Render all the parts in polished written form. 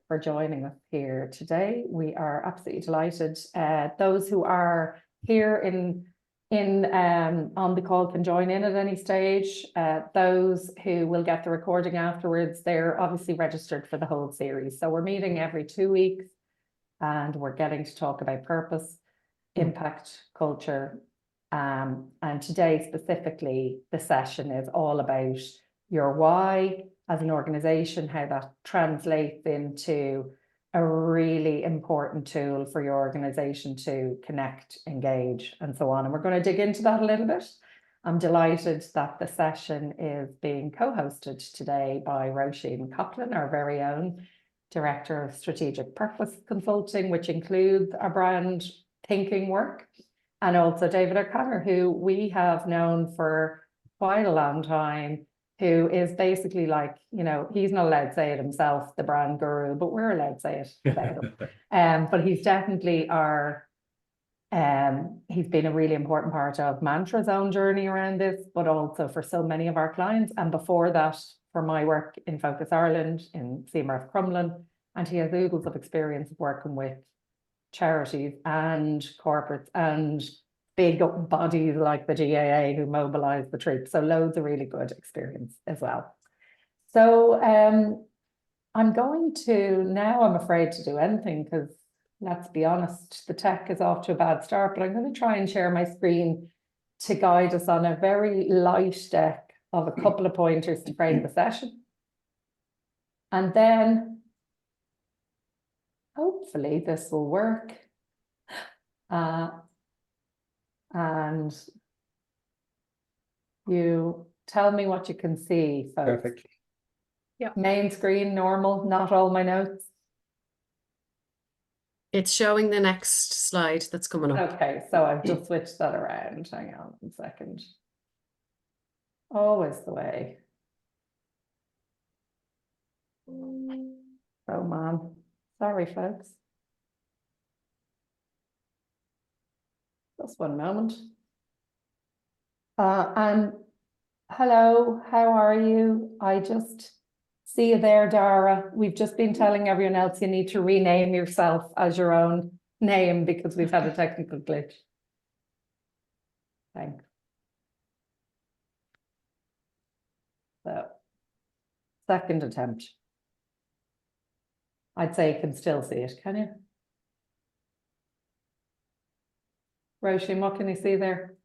for joining us here today. We are absolutely delighted. Those who are here on the call can join in at any stage. Those who will get the recording afterwards, they're obviously registered for the whole series. So we're meeting every 2 weeks and we're getting to talk about purpose, impact, culture. And today specifically, the session is all about your why as an organization, how that translates into a really important tool for your organization to connect, engage, and so on. And we're going to dig into that a little bit. I'm delighted that the session is being co-hosted today by Roisin Coughlin, our very own Director of Strategic Purpose Consulting, which includes our brand thinking work, and also David O'Connor, who we have known for quite a long time, who is basically like, you know, he's not allowed to say it himself, the brand guru, but we're allowed to say it about him. But he's definitely he's been a really important part of Mantra's own journey around this, but also for so many of our clients. And before that, for my work in Focus Ireland, in CMRF Crumlin, and he has oodles of experience working with charities and corporates and big bodies like the GAA who mobilise the troops. So loads of really good experience as well. So I'm going to, now I'm afraid to do anything because let's be honest, the tech is off to a bad start, but I'm going to try and share my screen to guide us on a very light deck of a couple of pointers to frame the session. And then hopefully this will work. And you tell me what you can see, folks. Perfect. Yeah. Main screen, normal, not all my notes. It's showing the next slide that's coming up. Okay, so I've just switched that around. Hang on a second. Always the way. Oh, man. Sorry, folks. Just one moment. And hello, how are you? I just see you there, Dara. We've just been telling everyone else you need to rename yourself as your own name because we've had a technical glitch. Thanks. So, second attempt. I'd say you can still see it, can you? Roisin, what can you see there?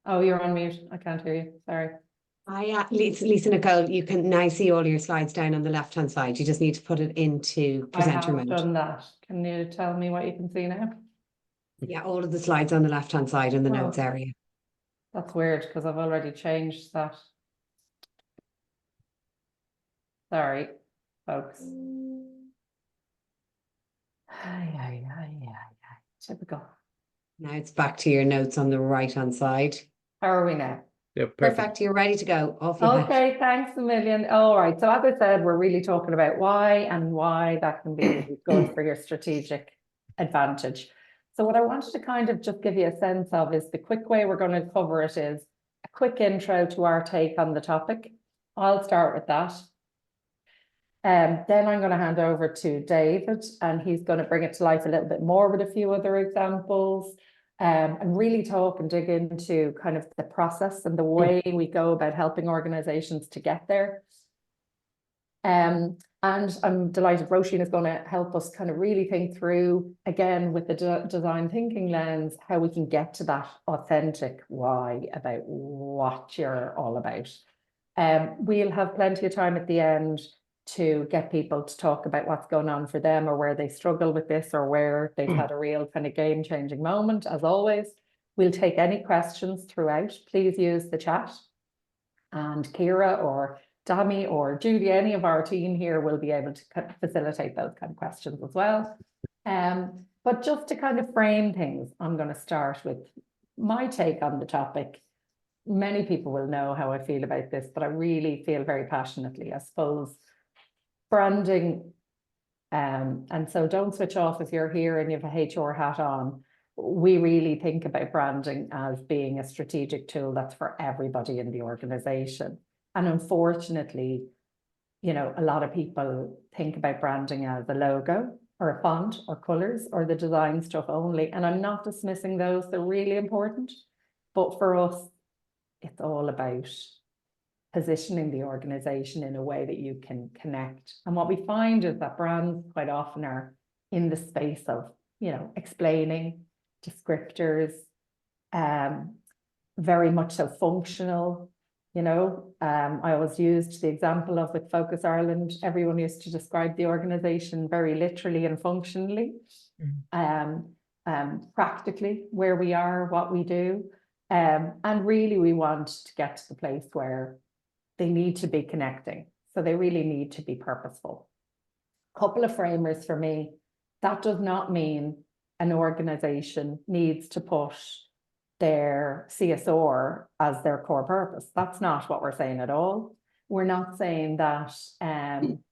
Oh, you're on mute. I can't hear you. Sorry. Lisa Nicole, you can now see all your slides down on the left-hand side. You just need to put it into presenter mode. I have done that. Can you tell me what you can see now? Yeah, all of the slides on the left-hand side in the notes area. That's weird because I've already changed that. Sorry, folks. Typical. Now it's back to your notes on the right-hand side. How are we now? Yeah, Perfect. You're ready to go. Off you Okay, thanks a million. All right. So as I said, we're really talking about why and why that can be really good for your strategic advantage. So what I wanted to kind of just give you a sense of is the quick way we're going to cover it is a quick intro to our take on the topic. I'll start with that. Then I'm going to hand over to David, and he's going to bring it to life a little bit more with a few other examples, and really talk and dig into kind of the process and the way we go about helping organizations to get there. And I'm delighted Roisin is going to help us kind of really think through, again, with the design thinking lens, how we can get to that authentic why about what you're all about. We'll have plenty of time at the end to get people to talk about what's going on for them or where they struggle with this or where they've had a real kind of game-changing moment. As always, we'll take any questions throughout. Please use the chat, and Kira or Dami or Judy, any of our team here will be able to facilitate those kind of questions as well. But just to kind of frame things, I'm going to start with my take on the topic. Many people will know how I feel about this, but I really feel very passionately, I suppose. Branding, and so don't switch off if you're here and you have a HR hat on. We really think about branding as being a strategic tool that's for everybody in the organization. And unfortunately, you know, a lot of people think about branding as a logo or a font or colors or the design stuff only. And I'm not dismissing those, they're really important. But for us, it's all about positioning the organization in a way that you can connect. And what we find is that brands quite often are in the space of, you know, explaining descriptors, very much so functional. You know, I always used the example of with Focus Ireland, everyone used to describe the organization very literally and functionally, practically where we are, what we do. And really we want to get to the place where they need to be connecting. So they really need to be purposeful. Couple of framers for me, that does not mean an organization needs to put their CSR as their core purpose. That's not what we're saying at all. We're not saying that an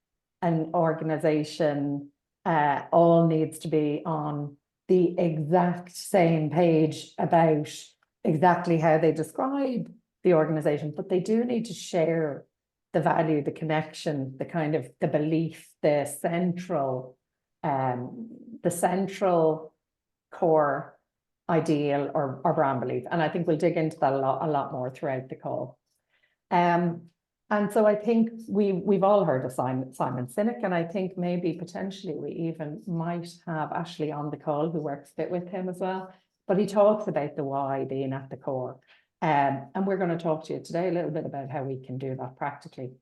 organization all needs to be on the exact same page about exactly how they describe the organization, but they do need to share the value, the connection, the kind of the belief, the central core ideal or brand belief. And I think we'll dig into that a lot more throughout the call. And so I think we've all heard of Simon Sinek, and I think maybe potentially we even might have Ashley on the call who works a bit with him as well. But he talks about the why being at the core. And we're going to talk to you today a little bit about how we can do that practically.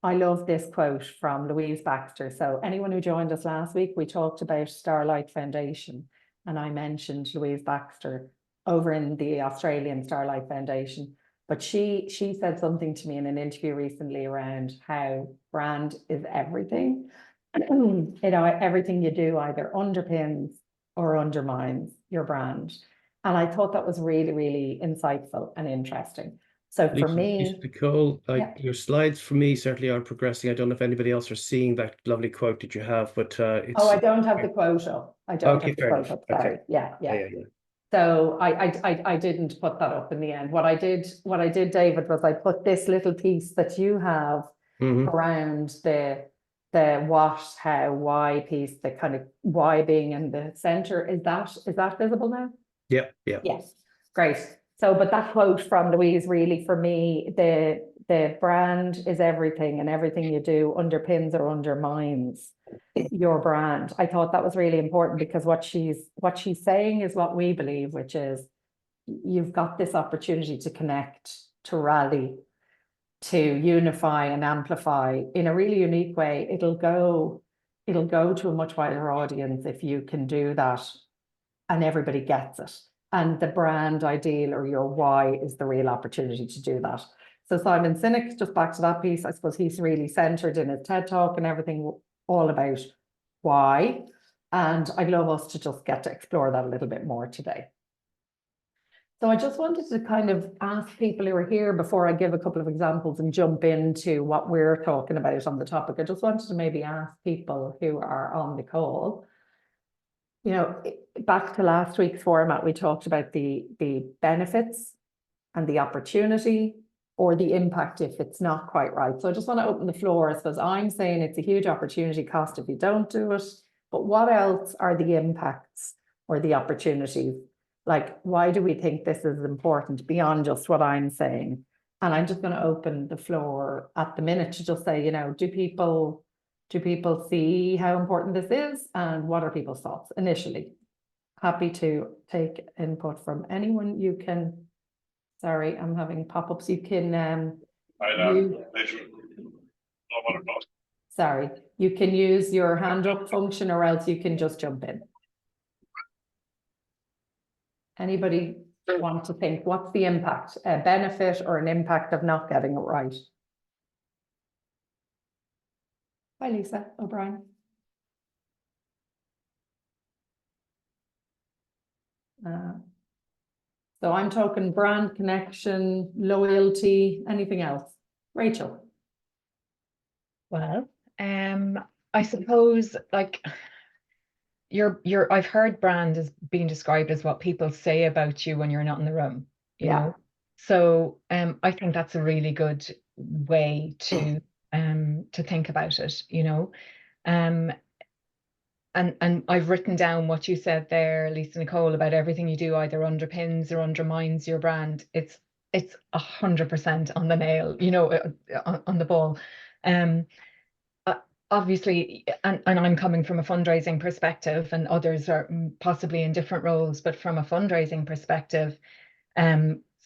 I love this quote from Louise Baxter. So anyone who joined us last week, we talked about Starlight Foundation, and I mentioned Louise Baxter over in the Australian Starlight Foundation. But she said something to me in an interview recently around how brand is everything. You know, everything you do either underpins or undermines your brand. And I thought that was really, really insightful and interesting. So for me, Nicole, yeah. your slides for me certainly aren't progressing. I don't know if anybody else are seeing that lovely quote that you have, but it's. Oh, I don't have the quote up. I don't Okay, have the fair quote enough. up. Sorry. Okay. Yeah. Yeah. So I didn't put that up in the end. What I did, David, was I put this little piece that you have around the what, how, why piece, the kind of why being in the center. Is that visible now? Yeah. Yes, great. So, but that quote from Louise, really for me, the brand is everything, and everything you do underpins or undermines your brand. I thought that was really important because what she's saying is what we believe, which is you've got this opportunity to connect, to rally, to unify and amplify in a really unique way. It'll go to a much wider audience if you can do that and everybody gets it. And the brand ideal or your why is the real opportunity to do that. So Simon Sinek, just back to that piece, I suppose he's really centered in his TED Talk and everything all about why. And I'd love us to just get to explore that a little bit more today. So I just wanted to kind of ask people who are here before I give a couple of examples and jump into what we're talking about on the topic. I just wanted to maybe ask people who are on the call, you know, back to last week's format, we talked about the benefits and the opportunity or the impact if it's not quite right. So I just want to open the floor. I suppose I'm saying it's a huge opportunity cost if you don't do it, but what else are the impacts or the opportunities? Like, why do we think this is important beyond just what I'm saying? And I'm just going to open the floor at the minute to just say, you know, do people see how important this is, and what are people's thoughts initially? Happy to take input from anyone. You can, sorry, I'm having pop-ups. You can sorry, you can use your hand up function, or else you can just jump in. Anybody want to think, what's the impact, a benefit or an impact of not getting it right? Hi, Lisa O'Brien. So I'm talking brand connection, loyalty, anything else? Rachel. Well, I suppose like I've heard brand as being described as what people say about you when you're not in the room, you Yeah. know. So I think that's a really good way to to think about it, you know. And I've written down what you said there, Lisa Nicole, about everything you do either underpins or undermines your brand. It's 100% on the nail, you know, on the ball. Obviously, and I'm coming from a fundraising perspective, and others are possibly in different roles, but from a fundraising perspective,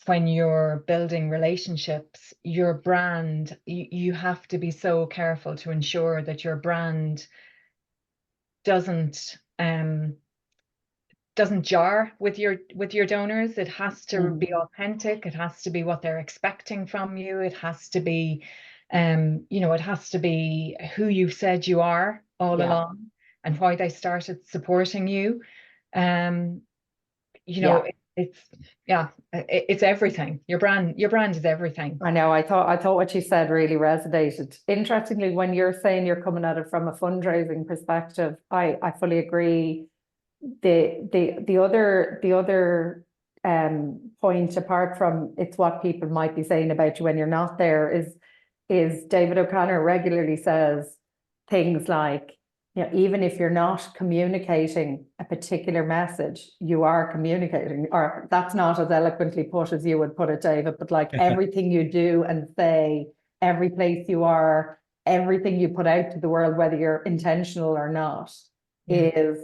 when you're building relationships, your brand, you have to be so careful to ensure that your brand doesn't jar with your donors. It has to be authentic. It has to be what they're expecting from you. It has to be, you know, it has to be who you said you are all along and why they started supporting you. You know, it's everything. Your brand is everything. I know. I thought what you said really resonated. Interestingly, when you're saying you're coming at it from a fundraising perspective, I fully agree. The other point, apart from it's what people might be saying about you when you're not there, is David O'Connor regularly says things like, you know, even if you're not communicating a particular message, you are communicating, or that's not as eloquently put as you would put it, David, but like everything you do and say, every place you are, everything you put out to the world, whether you're intentional or not, is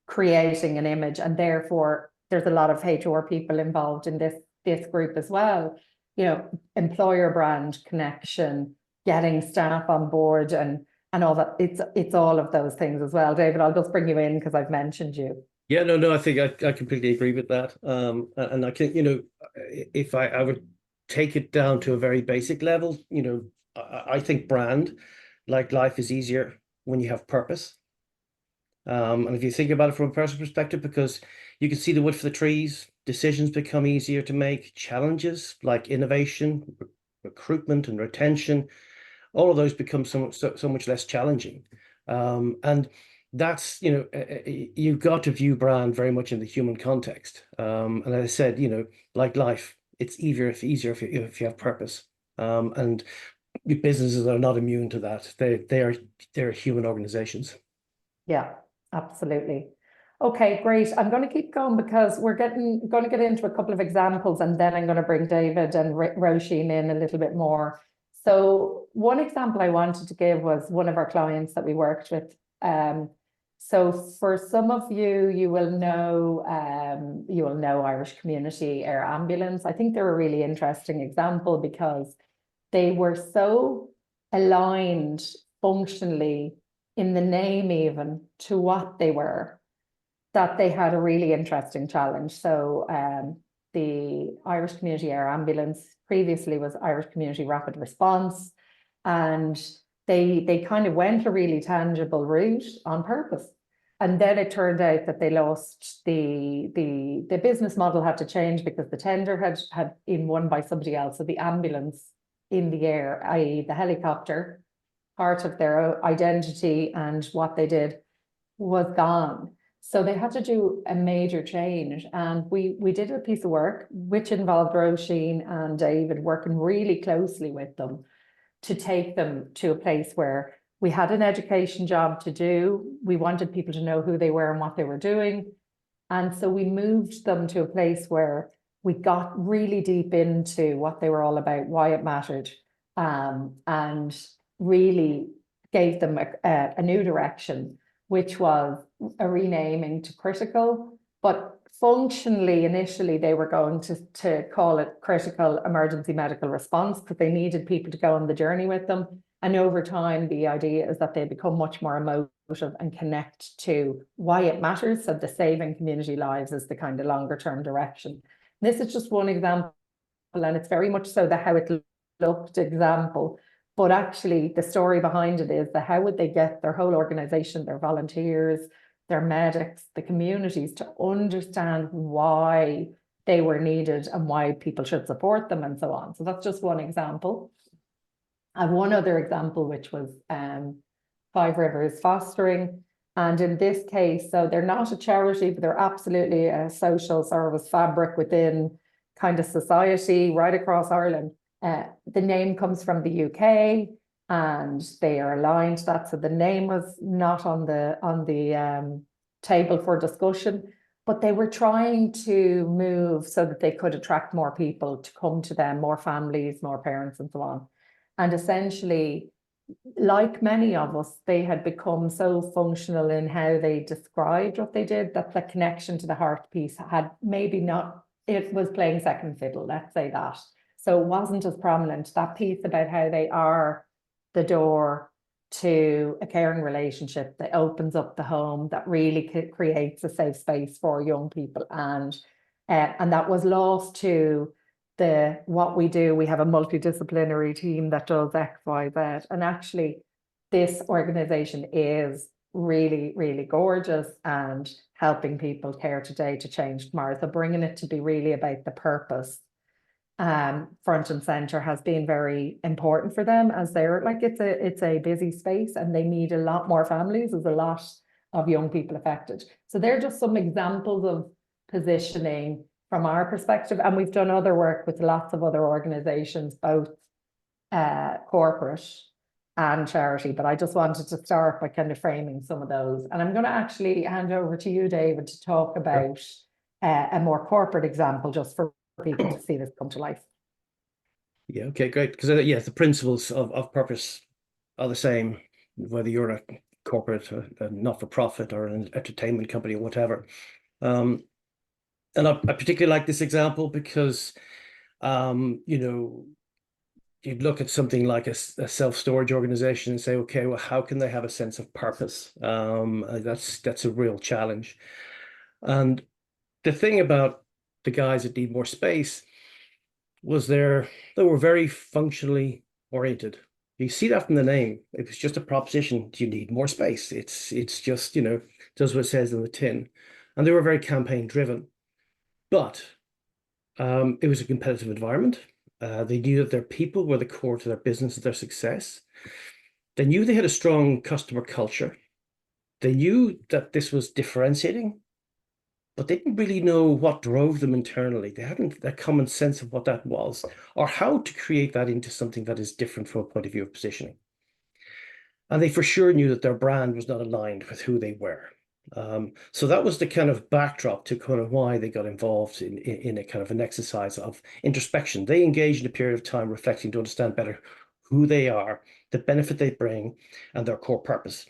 creating an image. And therefore there's a lot of HR people involved in this group as well. You know, employer brand connection, getting staff on board, and all that. It's all of those things as well. David, I'll just bring you in because I've mentioned you. Yeah, no, I think I completely agree with that. And I can, you know, if I would take it down to a very basic level, you know, I think brand, like life, is easier when you have purpose. And if you think about it from a personal perspective, because you can see the wood for the trees, decisions become easier to make, challenges like innovation, recruitment and retention, all of those become so much less challenging. And that's, you know, you've got to view brand very much in the human context. And as I said, you know, like life, it's easier if you have purpose. And businesses are not immune to that. They're human organizations. Yeah, absolutely. Okay, great. I'm going to keep going because we're going to get into a couple of examples, and then I'm going to bring David and Roisin in a little bit more. So one example I wanted to give was one of our clients that we worked with. So for some of you, you will know Irish Community Air Ambulance. I think they're a really interesting example because they were so aligned functionally in the name even to what they were, that they had a really interesting challenge. So the Irish Community Air Ambulance previously was Irish Community Rapid Response, and they kind of went a really tangible route on purpose. And then it turned out that they lost the business model had to change because the tender had been won by somebody else. So the ambulance in the air, i.e. the helicopter, part of their identity and what they did, was gone. So they had to do a major change. And we did a piece of work which involved Roisin and David working really closely with them to take them to a place where we had an education job to do. We wanted people to know who they were and what they were doing. And so we moved them to a place where we got really deep into what they were all about, why it mattered, and really gave them a new direction, which was a renaming to critical. But functionally, initially, they were going to call it critical emergency medical response because they needed people to go on the journey with them. And over time, the idea is that they become much more emotive and connect to why it matters. So the saving community lives is the kind of longer term direction. This is just one example, and it's very much so the how it looked example. But actually, the story behind it is the how would they get their whole organization, their volunteers, their medics, the communities to understand why they were needed and why people should support them and so on. So that's just one example. I have one other example, which was Five Rivers Fostering. And in this case, so they're not a charity, but they're absolutely a social service fabric within kind of society right across Ireland. The name comes from the UK. and they are aligned to that. So the name was not on the table for discussion, but they were trying to move so that they could attract more people to come to them, more families, more parents, and so on. And essentially, like many of us, they had become so functional in how they described what they did that the connection to the heart piece had maybe not, it was playing second fiddle, let's say that. So it wasn't as prominent. That piece about how they are the door to a caring relationship that opens up the home, that really creates a safe space for young people. And that was lost to what we do. We have a multidisciplinary team that does X, Y, Z. And actually, this organization is really, really gorgeous and helping people care today to change tomorrow. So bringing it to be really about the purpose front and center has been very important for them, as they're like, it's a busy space and they need a lot more families. There's a lot of young people affected. So they're just some examples of positioning from our perspective. And we've done other work with lots of other organizations, both corporate and charity. But I just wanted to start by kind of framing some of those. And I'm going to actually hand over to you, David, to talk about a more corporate example, just for people to see this come to life. Yeah, okay, great. Because yeah, the principles of purpose are the same, whether you're a corporate, a not-for-profit, or an entertainment company or whatever. And I particularly like this example because, you know, you'd look at something like a self-storage organization and say, okay, well, how can they have a sense of purpose? That's a real challenge. And the thing about the guys that need more space was they were very functionally oriented. You see that from the name. It was just a proposition. Do you need more space? It's just, you know, does what it says in the tin. And they were very campaign driven. But it was a competitive environment. They knew that their people were the core to their business and their success. They knew they had a strong customer culture. They knew that this was differentiating, but they didn't really know what drove them internally. They hadn't that common sense of what that was, or how to create that into something that is different from a point of view of positioning. And they for sure knew that their brand was not aligned with who they were. So that was the kind of backdrop to kind of why they got involved in a kind of an exercise of introspection. They engaged in a period of time reflecting to understand better who they are, the benefit they bring, and their core purpose.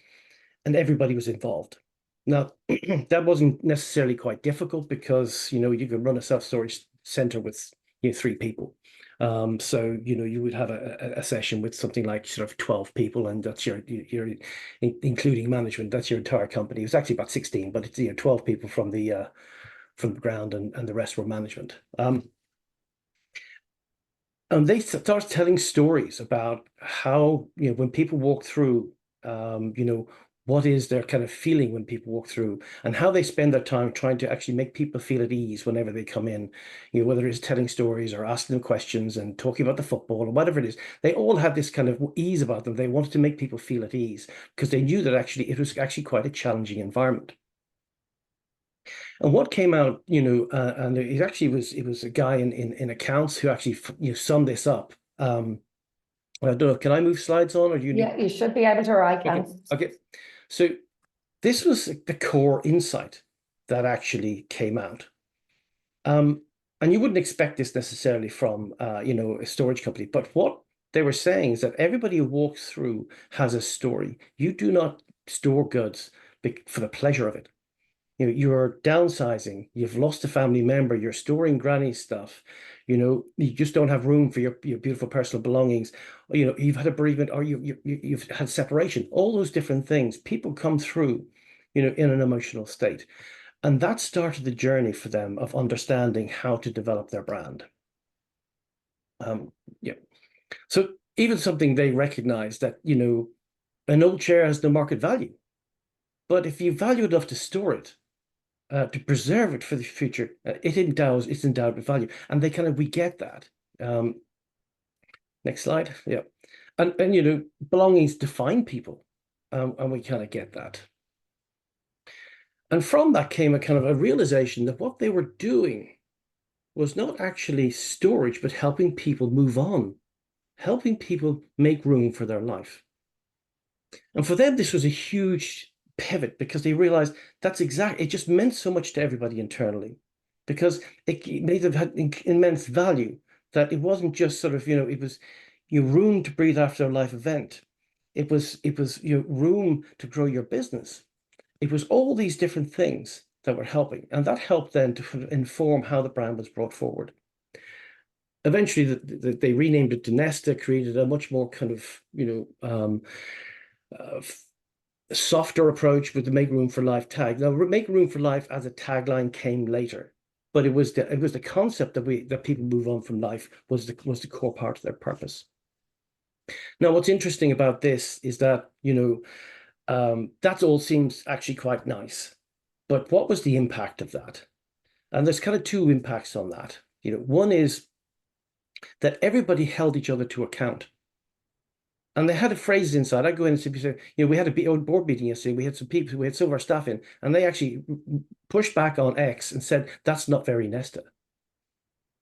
And everybody was involved. Now, that wasn't necessarily quite difficult because, you know, you could run a self-storage center with 3 people. So, you know, you would have a session with something like sort of 12 people, and that's your including management, that's your entire company. It was actually about 16, but it's 12 people from the ground, and the rest were management. And they started telling stories about how, you know, when people walk through, you know, what is their kind of feeling when people walk through, and how they spend their time trying to actually make people feel at ease whenever they come in, you know, whether it's telling stories or asking them questions and talking about the football or whatever it is. They all had this kind of ease about them. They wanted to make people feel at ease because they knew that actually it was actually quite a challenging environment. And what came out, you know, and it was a guy in accounts who actually, you know, summed this up. I don't know, can I move slides on, or do you need... Yeah, you should be able to, or I can. Okay. So this was the core insight that actually came out. And you wouldn't expect this necessarily from, you know, a storage company. But what they were saying is that everybody who walks through has a story. You do not store goods for the pleasure of it. You know, you're downsizing, you've lost a family member, you're storing granny's stuff, you know, you just don't have room for your beautiful personal belongings, or, you know, you've had a bereavement, or you've had separation, all those different things. People come through, you know, in an emotional state. And that started the journey for them of understanding how to develop their brand. Yeah. So even something they recognize that, you know, an old chair has no market value, but if you value it enough to store it, to preserve it for the future, it's endowed with value. And we get that. Next slide. Yeah. And you know, belongings define people, and we kind of get that. And from that came a kind of a realization that what they were doing was not actually storage, but helping people move on helping people make room for their life. And for them, this was a huge pivot because they realized it just meant so much to everybody internally, because it made them had immense value, that it wasn't just sort of, it was room to breathe after a life event. It was room to grow your business. It was all these different things that were helping, and that helped then to inform how the brand was brought forward. Eventually, they renamed it to Nesta, created a much more kind of, softer approach with the Make Room for Life tag. Now, Make Room for Life as a tagline came later, but it was the concept that people move on from life was the core part of their purpose. Now, what's interesting about this is that that all seems actually quite nice, but what was the impact of that? And there's kind of two impacts on that. One is that everybody held each other to account. And they had a phrase inside. I go in and say, we had a board meeting yesterday. We had some of our staff in, and they actually pushed back on X and said, that's not very Nesta.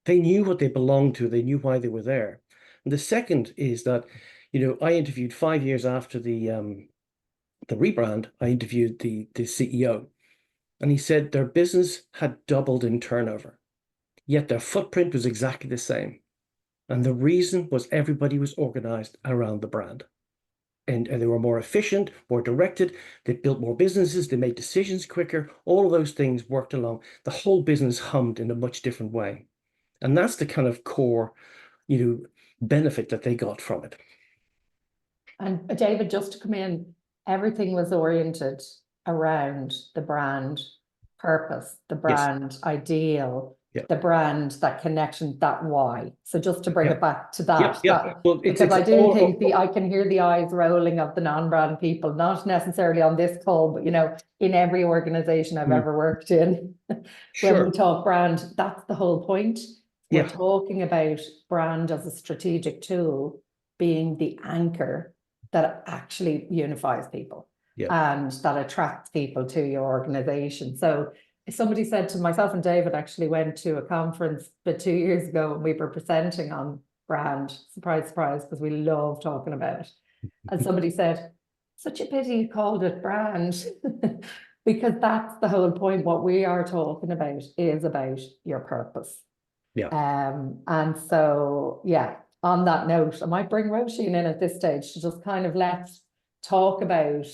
They knew what they belonged to. They knew why they were there. And the second is that, I interviewed 5 years after the rebrand, I interviewed the CEO, and he said their business had doubled in turnover, yet their footprint was exactly the same. And the reason was everybody was organized around the brand. And they were more efficient, more directed. They built more businesses. They made decisions quicker. All of those things worked along. The whole business hummed in a much different way. And that's the kind of core, benefit that they got from it. And David, just to come in, everything was oriented around the brand purpose, the brand ideal, the brand, that connection, that why. So just to bring it back to that, Well, because I do think I can hear the eyes rolling of the non-brand people, not necessarily on this call, but in every organization I've ever worked in, when we talk brand, that's the whole point. We're talking about brand as a strategic tool being the anchor that actually unifies people and that attracts people to your organization. So somebody said to myself, and David actually went to a conference about 2 years ago, and we were presenting on brand, surprise, surprise, because we love talking about it. And somebody said, such a pity you called it brand, because that's the whole point. What we are talking about is about your purpose. And so, on that note, I might bring Roisin in at this stage to just kind of let's talk about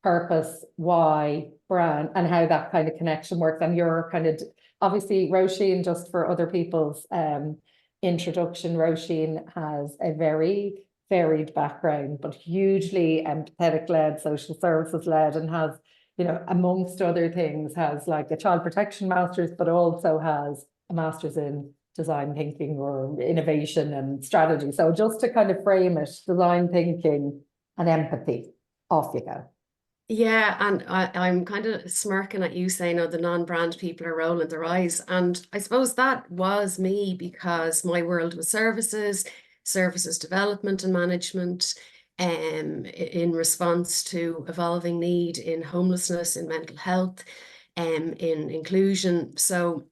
purpose, why, brand, and how that kind of connection works. And you're kind of, obviously, Roisin, just for other people's introduction, Roisin has a very varied background, but hugely empathetic-led, social services-led, and has, amongst other things, has like a child protection master's, but also has a master's in design thinking or innovation and strategy. So just to kind of frame it, design thinking and empathy, off you go. Yeah, and I'm kind of smirking at you saying, oh, the non-brand people are rolling their eyes. And I suppose that was me, because my world was services development and management, in response to evolving need in homelessness, in mental health, in inclusion. So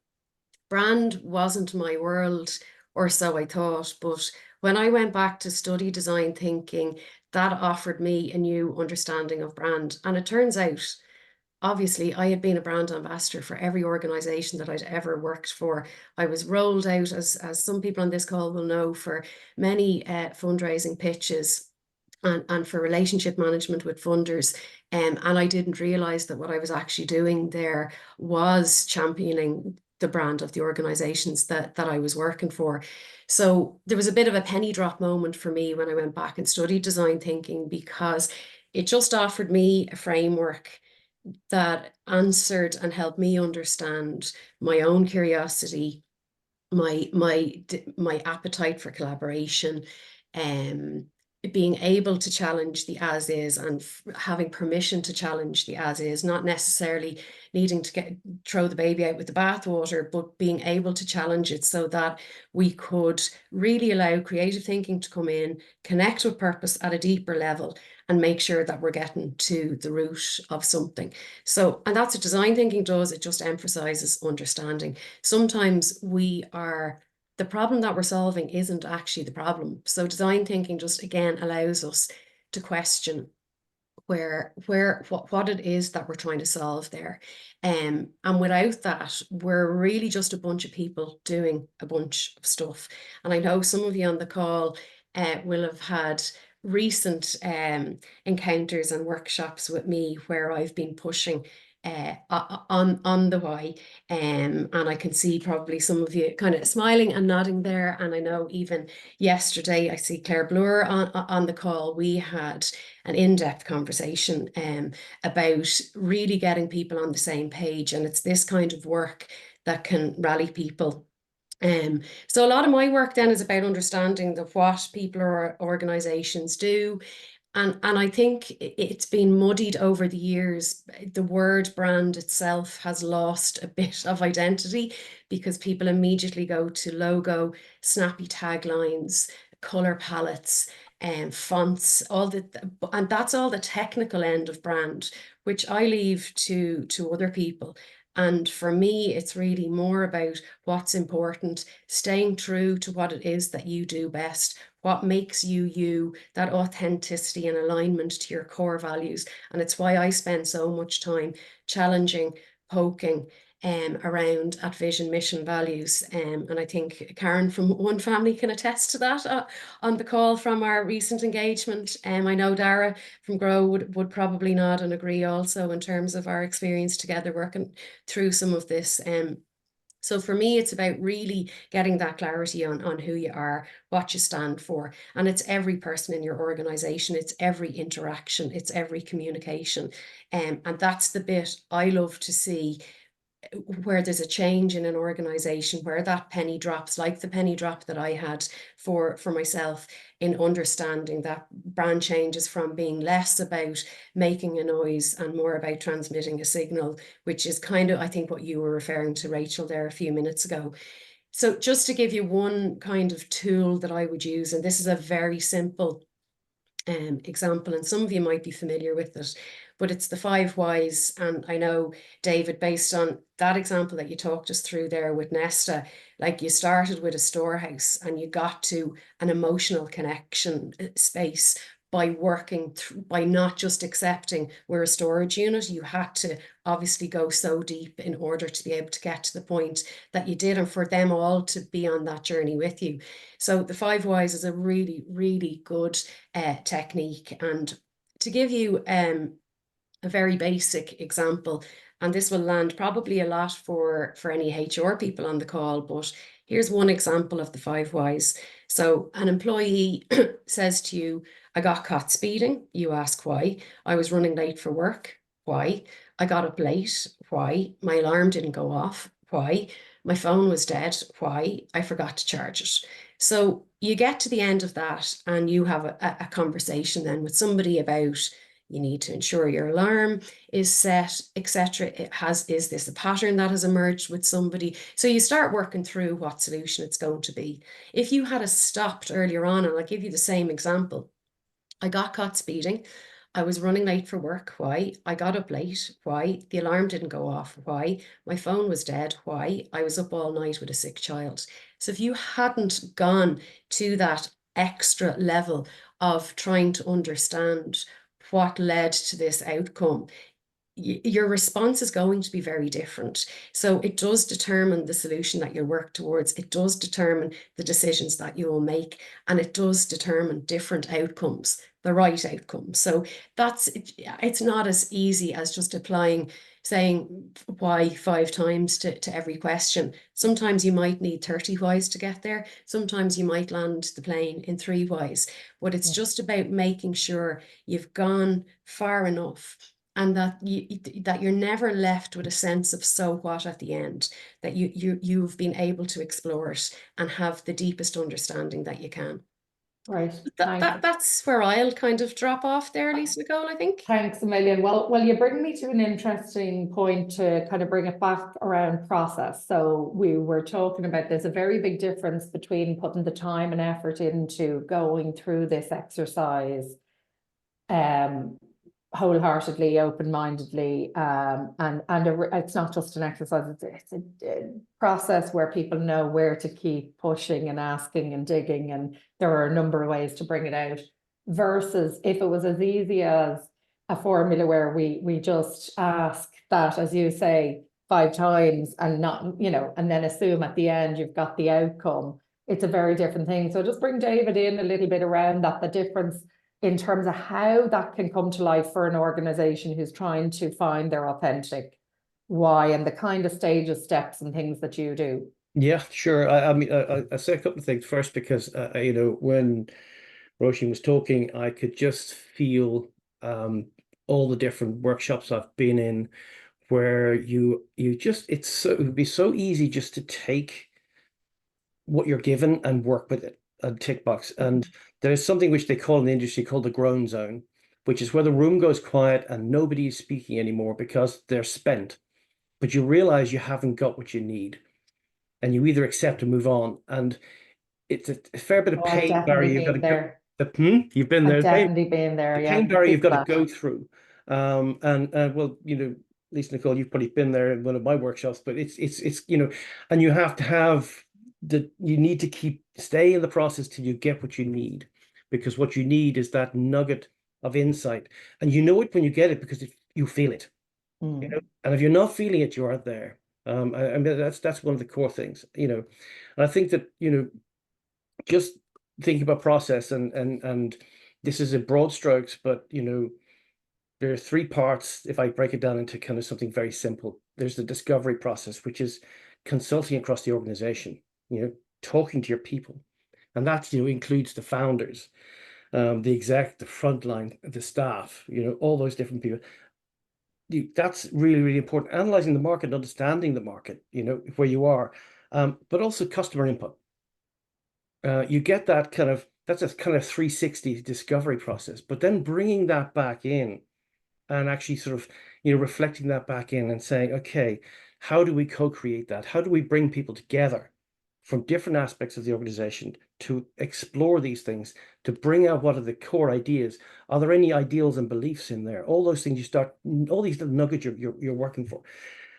brand wasn't my world, or so I thought. But when I went back to study design thinking, that offered me a new understanding of brand. And it turns out, obviously, I had been a brand ambassador for every organization that I'd ever worked for. I was rolled out, as some people on this call will know, for many fundraising pitches and for relationship management with funders. And I didn't realize that what I was actually doing there was championing the brand of the organizations that I was working for. So there was a bit of a penny drop moment for me when I went back and studied design thinking, because it just offered me a framework that answered and helped me understand my own curiosity, my appetite for collaboration, being able to challenge the as is, and having permission to challenge the as is, not necessarily needing to throw the baby out with the bathwater, but being able to challenge it so that we could really allow creative thinking to come in, connect with purpose at a deeper level, and make sure that we're getting to the root of something. So, and that's what design thinking does. It just emphasizes understanding. Sometimes we are the problem that we're solving isn't actually the problem. So design thinking just again allows us to question what it is that we're trying to solve there. And without that, we're really just a bunch of people doing a bunch of stuff. And I know some of you on the call will have had recent encounters and workshops with me where I've been pushing on the why, and I can see probably some of you kind of smiling and nodding there. And I know even yesterday, I see Claire Bloor on the call, we had an in-depth conversation about really getting people on the same page, and it's this kind of work that can rally people. So a lot of my work then is about understanding what people or organizations do. And I think it's been muddied over the years. The word brand itself has lost a bit of identity because people immediately go to logo, snappy taglines, color palettes, and fonts, and that's all the technical end of brand, which I leave to other people. And for me, it's really more about what's important, staying true to what it is that you do best, what makes you you, that authenticity and alignment to your core values. And it's why I spend so much time challenging, poking around at vision, mission, values. And I think Karen from One Family can attest to that on the call from our recent engagement. I know Dara from Grow would probably nod and agree also in terms of our experience together working through some of this. So for me, it's about really getting that clarity on who you are, what you stand for. And it's every person in your organization, it's every interaction, it's every communication. And that's the bit I love to see, where there's a change in an organization, where that penny drops, like the penny drop that I had for myself in understanding that brand changes from being less about making a noise and more about transmitting a signal, which is kind of, I think, what you were referring to, Rachel, there a few minutes ago. So just to give you one kind of tool that I would use, and this is a very simple example, and some of you might be familiar with it, but it's the 5 whys. And I know, David, based on that example that you talked us through there with Nesta, like you started with a storehouse and you got to an emotional connection space by working by not just accepting we're a storage unit. You had to obviously go so deep in order to be able to get to the point that you did, and for them all to be on that journey with you. So the 5 whys is a really, really good technique. And to give you a very basic example, and this will land probably a lot for any HR people on the call, but here's one example of the 5 whys. So an employee says to you, I got caught speeding. You ask why. I was running late for work. Why? I got up late. Why? My alarm didn't go off. Why? My phone was dead. Why? I forgot to charge it. So you get to the end of that and you have a conversation then with somebody about, you need to ensure your alarm is set, etc. Is this a pattern that has emerged with somebody? So you start working through what solution it's going to be. If you had stopped earlier on, and I'll give you the same example. I got caught speeding. I was running late for work. Why? I got up late. Why? The alarm didn't go off. Why? My phone was dead. Why? I was up all night with a sick child. So if you hadn't gone to that extra level of trying to understand what led to this outcome, your response is going to be very different. So it does determine the solution that you work towards. It does determine the decisions that you will make, and it does determine different outcomes, the right outcomes. So it's not as easy as just saying why 5 times to every question. Sometimes you might need 30 whys to get there. Sometimes you might land the plane in 3 whys, but it's just about making sure you've gone far enough, and that you're never left with a sense of so what at the end, that you've been able to explore it and have the deepest understanding that you can. Right. That's where I'll kind of drop off there, Lisa Nicole, I think. Thanks a million. Well, you bring me to an interesting point to kind of bring it back around process. So we were talking about there's a very big difference between putting the time and effort into going through this exercise wholeheartedly, open-mindedly, and it's not just an exercise, it's a process where people know where to keep pushing and asking and digging, and there are a number of ways to bring it out, versus if it was as easy as a formula where we just ask that, as you say, 5 times and not, you know, and then assume at the end you've got the outcome. It's a very different thing. So just bring David in a little bit around that, the difference in terms of how that can come to life for an organization who's trying to find their authentic why, and the kind of stages, steps and things that you do. Yeah, sure. I mean, I say a couple of things first, because you know, when Roisin was talking, I could just feel all the different workshops I've been in, where you just, it would be so easy just to take what you're given and work with it and tick box. And there's something which they call in the industry called the groan zone, which is where the room goes quiet and nobody is speaking anymore because they're spent. But you realize you haven't got what you need, and you either accept or move on. And it's a fair bit of Oh, I've pain barrier definitely you've got to been go. there. You've been I've there. definitely been there, The yeah. pain barrier you've got to That. go through. And well, you know, Lisa Nicole, you've probably been there in one of my workshops, but it's you know, and you have to have you need to stay in the process till you get what you need, because what you need is that nugget of insight, and you know it when you get it because you feel it, you know, and if you're not feeling it, you aren't there. I mean, that's one of the core things, you know, and I think that, you know, just thinking about process and this is in broad strokes, but you know, there are 3 parts. If I break it down into kind of something very simple, there's the discovery process, which is consulting across the organization, you know, talking to your people. And that, you know, includes the founders, the exec, the frontline, the staff, you know, all those different people. That's really, really important. Analyzing the market, understanding the market, you know, where you are, but also customer input. You get that kind of, that's a kind of 360 discovery process, but then bringing that back in and actually sort of, you know, reflecting that back in and saying, okay, how do we co-create that? How do we bring people together from different aspects of the organization to explore these things, to bring out what are the core ideas? Are there any ideals and beliefs in there? All those things, you start, all these little nuggets you're working for,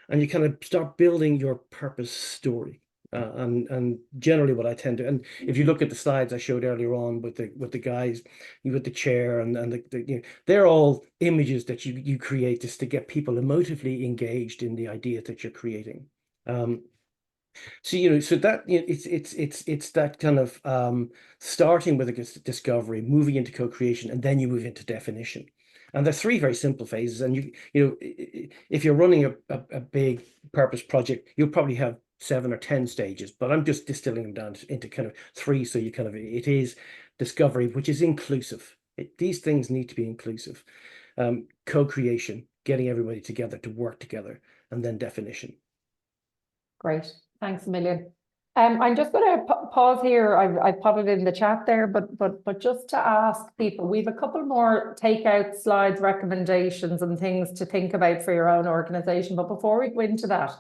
and you kind of start building your purpose story. And generally what I tend to, and if you look at the slides I showed earlier on with the guys, with the chair and the you know, they're all images that you create just to get people emotively engaged in the idea that you're creating. So you know, so that, you know, it's that kind of starting with a discovery, moving into co-creation, and then you move into definition. And there's 3 very simple phases. And you know, if you're running a big purpose project, you'll probably have 7 or 10 stages, but I'm just distilling them down into kind of 3. So you kind of, it is discovery, which is inclusive. These things need to be inclusive. Co-creation, getting everybody together to work together, and then definition. Great, thanks a million. I'm just going to pause here. I've put it in the chat there, but just to ask people, we've a couple more takeout slides, recommendations and things to think about for your own organization. But before we go into that,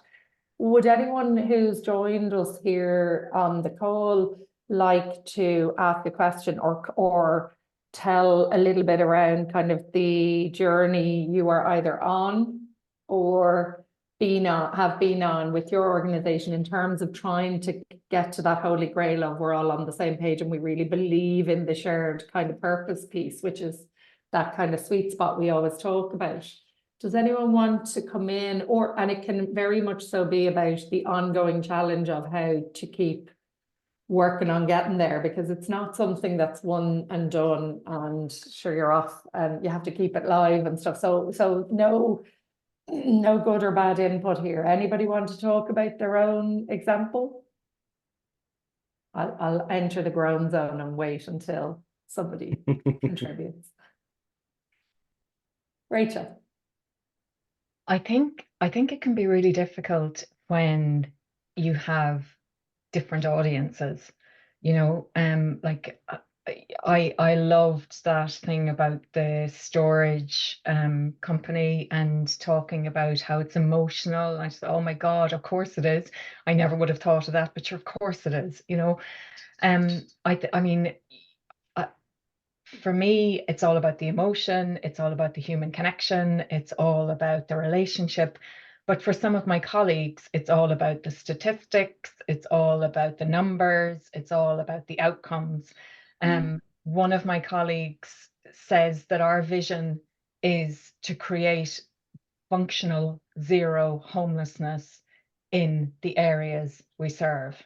would anyone who's joined us here on the call like to ask a question or tell a little bit around kind of the journey you are either on or have been on with your organization in terms of trying to get to that holy grail of we're all on the same page and we really believe in the shared kind of purpose piece, which is that kind of sweet spot we always talk about. Does anyone want to come in, and it can very much so be about the ongoing challenge of how to keep working on getting there, because it's not something that's one and done and sure you're off and you have to keep it live and stuff. So no good or bad input here. Anybody want to talk about their own example? I'll enter the groan zone and wait until somebody contributes. Rachel. I think it can be really difficult when you have different audiences, you know, like I loved that thing about the storage company and talking about how it's emotional. I said, oh my God, of course it is. I never would have thought of that, but sure, of course it is, you know. I mean, for me, it's all about the emotion, it's all about the human connection, it's all about the relationship. But for some of my colleagues, it's all about the statistics, it's all about the numbers, it's all about the outcomes. One of my colleagues says that our vision is to create functional zero homelessness in the areas we serve.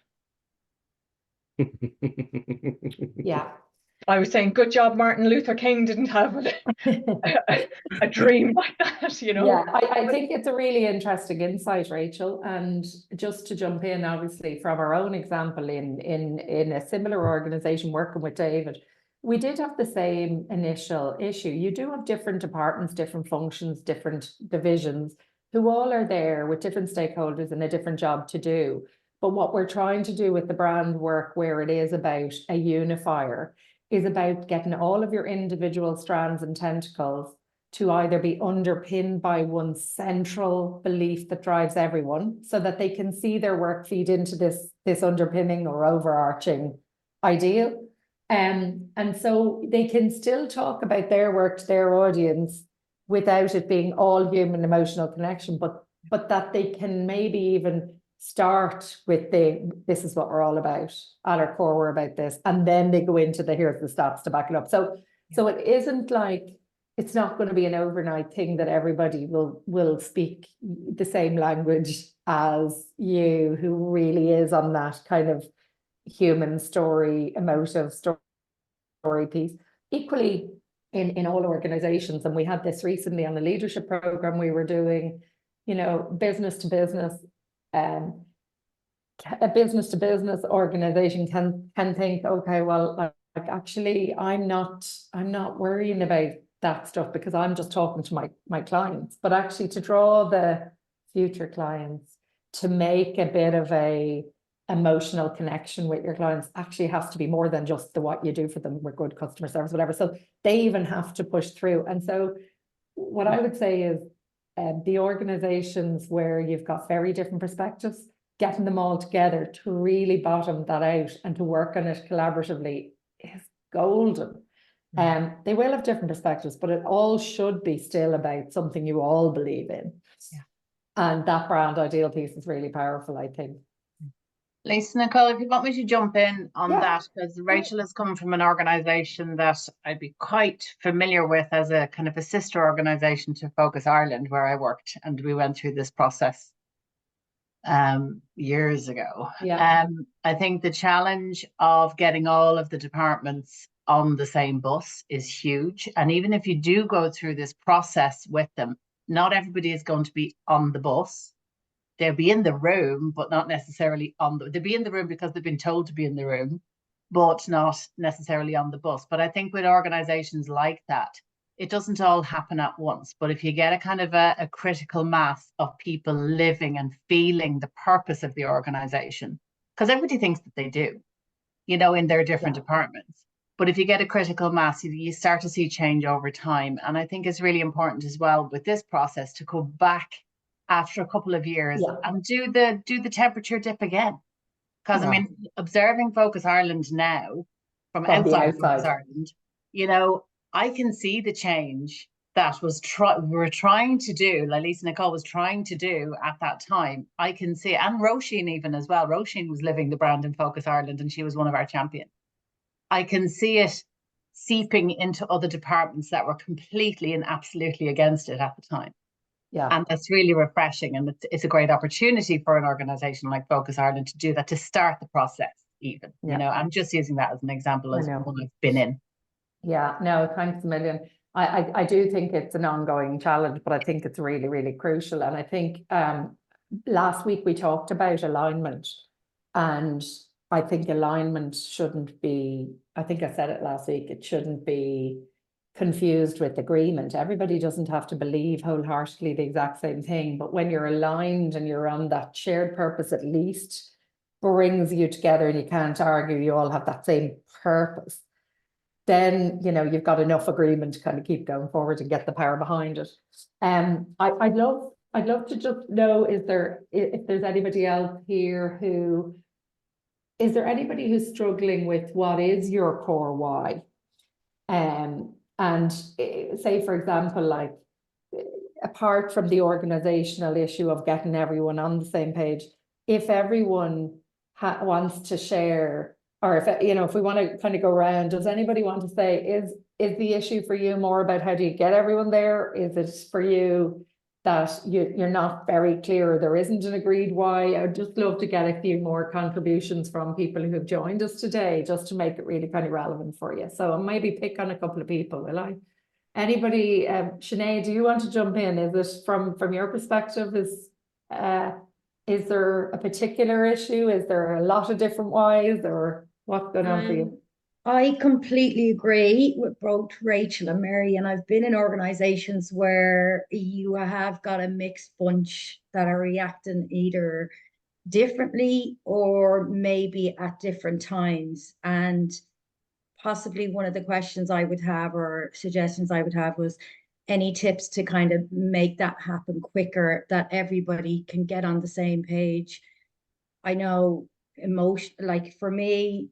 Yeah. I was saying, good job, Martin Luther King didn't have a dream like that, you know? Yeah, I think it's a really interesting insight, Rachel. And just to jump in, obviously, from our own example in a similar organization working with David, we did have the same initial issue. You do have different departments, different functions, different divisions, who all are there with different stakeholders and a different job to do. But what we're trying to do with the brand work, where it is about a unifier, is about getting all of your individual strands and tentacles to either be underpinned by one central belief that drives everyone, so that they can see their work feed into this underpinning or overarching ideal. And so they can still talk about their work to their audience without it being all human emotional connection, but that they can maybe even start with this is what we're all about. At our core, we're about this. And then they go into here's the stats to back it up. So it isn't like, it's not going to be an overnight thing that everybody will speak the same language as you, who really is on that kind of human story, emotive story piece. Equally, in all organizations, and we had this recently on the leadership program we were doing, business to business, a business to business organization can think, okay, well, like actually I'm not worrying about that stuff because I'm just talking to my clients. But actually, to draw the future clients, to make a bit of a emotional connection with your clients, actually has to be more than just what you do for them with good customer service, whatever. So they even have to push through. And so what I would say is the organizations where you've got very different perspectives, getting them all together to really bottom that out and to work on it collaboratively is golden. They will have different perspectives, but it all should be still about something you all believe in. Yeah. And that brand ideal piece is really powerful, I think. Lisa, Nicole, if you want me to jump in on Yeah. that, because Rachel is coming from an organisation that I'd be quite familiar with as a kind of a sister organisation to Focus Ireland, where I worked, and we went through this process years ago. Yeah. I think the challenge of getting all of the departments on the same bus is huge. And even if you do go through this process with them, not everybody is going to be on the bus. They'll be in the room, but not necessarily they'll be in the room because they've been told to be in the room, but not necessarily on the bus. But I think with organizations like that, it doesn't all happen at once. But if you get a kind of a critical mass of people living and feeling the purpose of the organization, because everybody thinks that they do, in their different departments. But if you get a critical mass, you start to see change over time. And I think it's really important as well with this process to go back after a couple of years and do the temperature dip again. Because I mean, observing Focus Ireland now from outside Focus Ireland, I can see the change that we were trying to do, like Lisa Nicole was trying to do at that time. I can see it. And Roisin even as well. Roisin was living the brand in Focus Ireland, and she was one of our champions. I can see it seeping into other departments that were completely and absolutely against it at the time. Yeah. And that's really refreshing. And it's a great opportunity for an organization like Focus Ireland to do that, to start the process even. I'm just using that as an example as one I've been in. Yeah, no, thanks a million. I do think it's an ongoing challenge, but I think it's really, really crucial. And I think last week we talked about alignment, and I think alignment shouldn't be, I think I said it last week, it shouldn't be confused with agreement. Everybody doesn't have to believe wholeheartedly the exact same thing, but when you're aligned and you're on that shared purpose, at least brings you together and you can't argue, you all have that same purpose, then you've got enough agreement to kind of keep going forward and get the power behind it. I'd love to just know, if there's anybody else here is there anybody who's struggling with what is your core why? And say, for example, like apart from the organizational issue of getting everyone on the same page, if everyone wants to share, or if, you know, if we want to kind of go around, does anybody want to say, is the issue for you more about how do you get everyone there? Is it for you that you're not very clear, there isn't an agreed why? I'd just love to get a few more contributions from people who have joined us today, just to make it really kind of relevant for you. So I'll maybe pick on a couple of people, will I? Anybody, Sinead, do you want to jump in? Is it from your perspective, is there a particular issue? Is there a lot of different whys, or what's going on for you? I completely agree with both Rachel and Mary, and I've been in organizations where you have got a mixed bunch that are reacting either differently or maybe at different times. And possibly one of the questions I would have or suggestions I would have was any tips to kind of make that happen quicker, that everybody can get on the same page. I know emotion, like for me,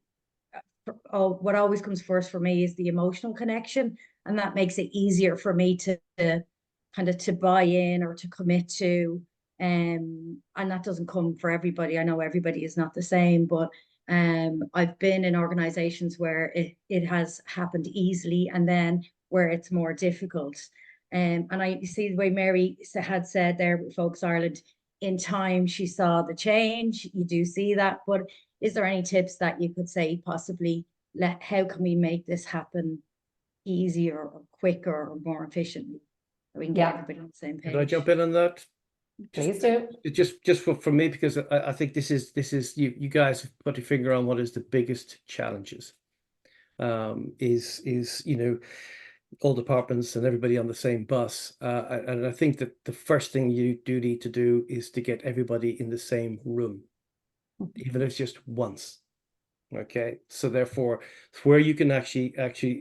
what always comes first for me is the emotional connection, and that makes it easier for me to kind of to buy in or to commit to, and that doesn't come for everybody. I know everybody is not the same, but I've been in organizations where it has happened easily, and then where it's more difficult. And I see the way Mary had said there with Focus Ireland, in time she saw the change. You do see that, but is there any tips that you could say possibly, how can we make this happen easier or quicker or more efficiently? So we can get everybody on the same page. Could I jump in on that? Please do. Just for me, because I think this is you guys have put your finger on what is the biggest challenges. Is you know, all departments and everybody on the same bus. And I think that the first thing you do need to do is to get everybody in the same room, even if it's just once. Okay, so therefore, where you can actually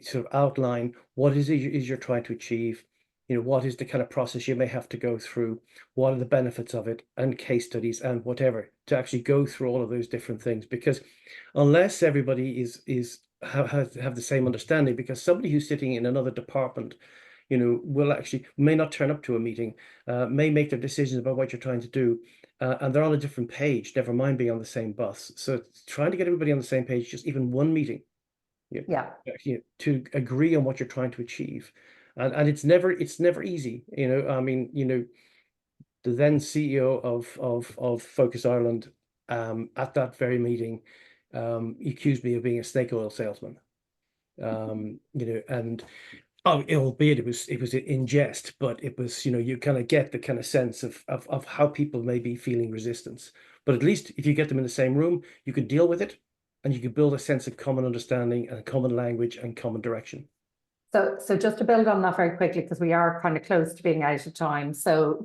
sort of outline what is it you're trying to achieve, you know, what is the kind of process you may have to go through, what are the benefits of it, and case studies and whatever, to actually go through all of those different things. Because unless everybody have the same understanding, because somebody who's sitting in another department, you know, may not turn up to a meeting, may make their decisions about what you're trying to do, and they're on a different page, never mind being on the same bus. So trying to get everybody on the same page, just even one meeting, you know, to agree on what you're trying to achieve. And it's never easy, you know. I mean, you know, the then CEO of Focus Ireland, at that very meeting, accused me of being a snake oil salesman. You know, and albeit it was in jest, but it was, you know, you kind of get the kind of sense of how people may be feeling resistance. But at least if you get them in the same room, you can deal with it, and you can build a sense of common understanding and common language and common direction. So just to build on that very quickly, because we are kind of close to being out of time. So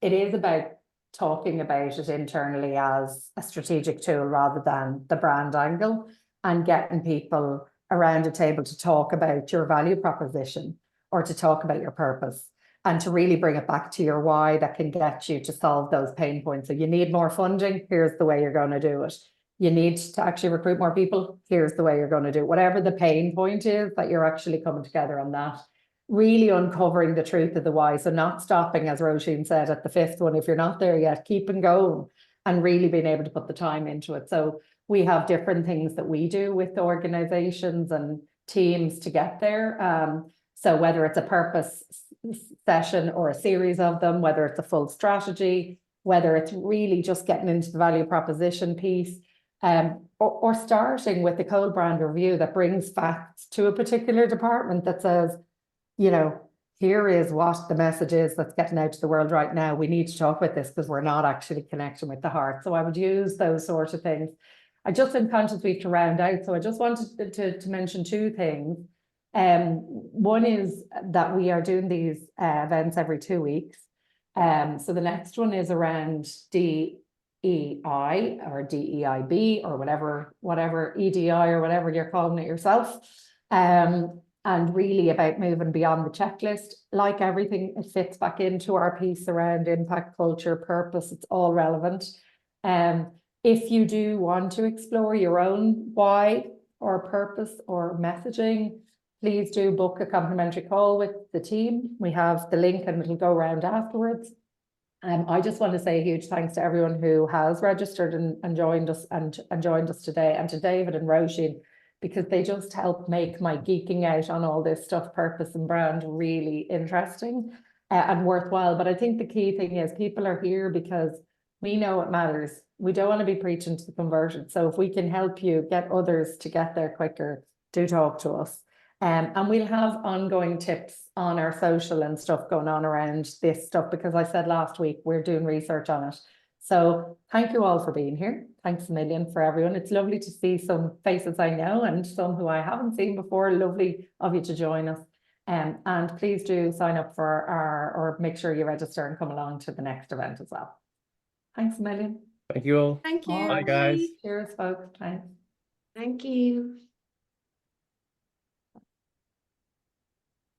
it is about talking about it internally as a strategic tool rather than the brand angle, and getting people around a table to talk about your value proposition or to talk about your purpose, and to really bring it back to your why that can get you to solve those pain points. So you need more funding, here's the way you're going to do it. You need to actually recruit more people, here's the way you're going to do it. Whatever the pain point is, that you're actually coming together on that. Really uncovering the truth of the why. So not stopping, as Roisin said, at the fifth one. If you're not there yet, keeping going and really being able to put the time into it. So we have different things that we do with organizations and teams to get there. So whether it's a purpose session or a series of them, whether it's a full strategy, whether it's really just getting into the value proposition piece, or starting with the cold brand review that brings facts to a particular department that says, you know, here is what the message is that's getting out to the world right now. We need to talk about this because we're not actually connecting with the heart. So I would use those sorts of things. I just am conscious we have to round out. So I just wanted to mention two things. One is that we are doing these events every 2 weeks. So the next one is around DEI or DEIB or whatever EDI or whatever you're calling it yourself. And really about moving beyond the checklist. Like everything, it fits back into our piece around impact, culture, purpose. It's all relevant. If you do want to explore your own why or purpose or messaging, please do book a complimentary call with the team. We have the link and it'll go around afterwards. I just want to say a huge thanks to everyone who has registered and joined us today, and to David and Roisin, because they just help make my geeking out on all this stuff, purpose and brand, really interesting and worthwhile. But I think the key thing is people are here because we know it matters. We don't want to be preaching to the converted. So if we can help you get others to get there quicker, do talk to us. And we'll have ongoing tips on our social and stuff going on around this stuff, because I said last week we're doing research on it. So thank you all for being here. Thanks a million for everyone. It's lovely to see some faces I know and some who I haven't seen before. Lovely of you to join us. And please do sign up for or make sure you register and come along to the next event as well. Thanks a million. Thank you all. Thank you. Bye, guys. Cheers, folks. Thanks. Thank you.